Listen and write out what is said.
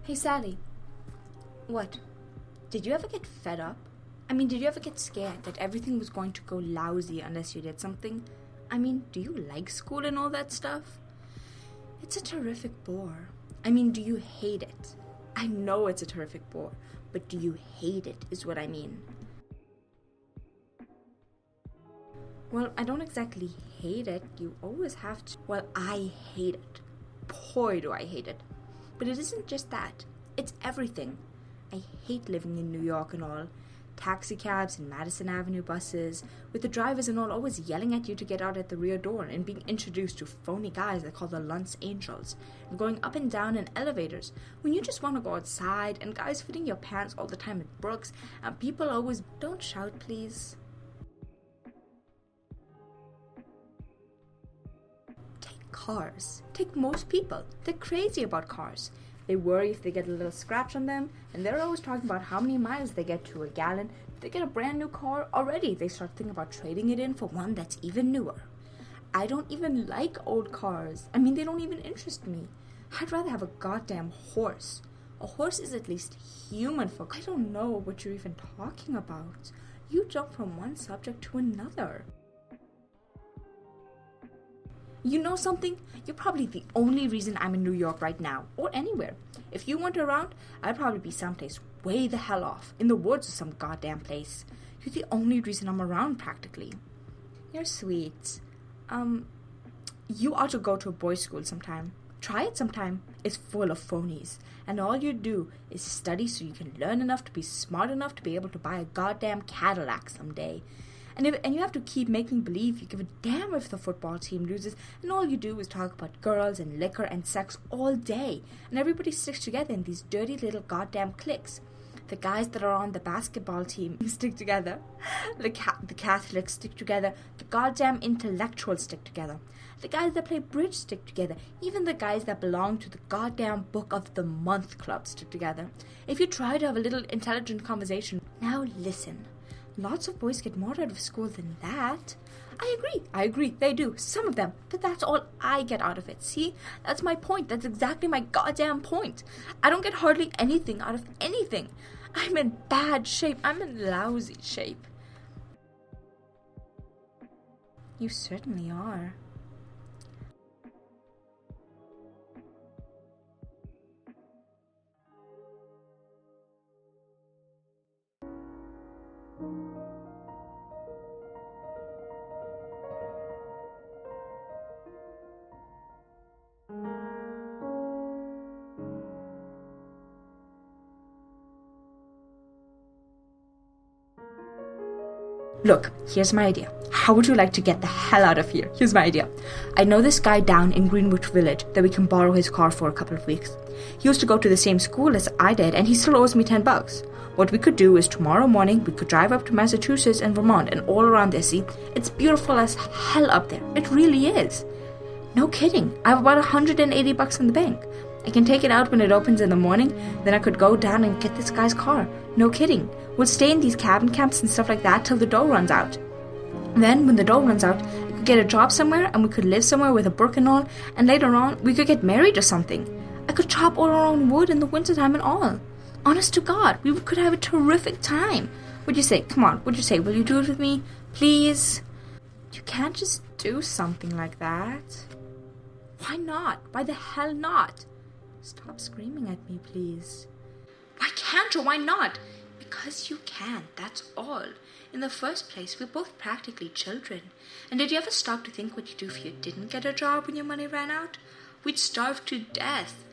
Hey Sally, what? Did you ever get fed up? I mean, did you ever get scared that everything was going to go lousy unless you did something? I mean, do you like school and all that stuff? It's a terrific bore. I mean, do you hate it? I know it's a terrific bore, but do you hate it is what I mean. Well, I don't exactly hate it. You always have to. Well, I hate it. Boy, do I hate it. But it isn't just that. It's everything. I hate living in New York and all. Taxi cabs and Madison Avenue buses, with the drivers and all always yelling at you to get out at the rear door and being introduced to phony guys they call the Lunch Angels, and going up and down in elevators when you just want to go outside, and guys fitting your pants all the time at Brooks, and people always, don't shout please. Take cars. Take most people. They're crazy about cars. They worry if they get a little scratch on them, and they're always talking about how many miles they get to a gallon. If they get a brand new car, already they start thinking about trading it in for one that's even newer. I don't even like old cars. I mean, they don't even interest me. I'd rather have a goddamn horse. A horse is at least human for... I don't know what you're even talking about. You jump from one subject to another. You know something? You're probably the only reason I'm in New York right now, or anywhere. If you weren't around, I'd probably be someplace way the hell off, in the woods or some goddamn place. You're the only reason I'm around, practically. You're sweet. You ought to go to a boys' school sometime. Try it sometime. It's full of phonies, and all you do is study so you can learn enough to be smart enough to be able to buy a goddamn Cadillac someday. And you have to keep making believe you give a damn if the football team loses, and all you do is talk about girls and liquor and sex all day, and everybody sticks together in these dirty little goddamn cliques. The guys that are on the basketball team stick together, the Catholics stick together, the goddamn intellectuals stick together, the guys that play bridge stick together, even the guys that belong to the goddamn Book of the Month club stick together. If you try to have a little intelligent conversation, now listen. Lots of boys get more out of school than that. I agree, they do, some of them, but that's all I get out of it, see? That's my point, that's exactly my goddamn point. I don't get hardly anything out of anything. I'm in bad shape, I'm in lousy shape. You certainly are. Look, here's my idea. How would you like to get the hell out of here? Here's my idea. I know this guy down in Greenwich Village that we can borrow his car for a couple of weeks. He used to go to the same school as I did, and he still owes me $10. What we could do is tomorrow morning we could drive up to Massachusetts and Vermont and all around there, see? It's beautiful as hell up there. It really is. No kidding. I have about $180 in the bank. I can take it out when it opens in the morning, then I could go down and get this guy's car. No kidding. We'll stay in these cabin camps and stuff like that till the dough runs out. Then, when the dough runs out, I could get a job somewhere and we could live somewhere with a brook and all, and later on, we could get married or something. I could chop all our own wood in the wintertime and all. Honest to God, we could have a terrific time. What'd you say? Come on, what'd you say? Will you do it with me? Please? You can't just do something like that. Why not? Why the hell not? Stop screaming at me, please. Why can't you? Why not? Because you can, that's all. In the first place, we're both practically children. And did you ever stop to think what you'd do if you didn't get a job when your money ran out? We'd starve to death.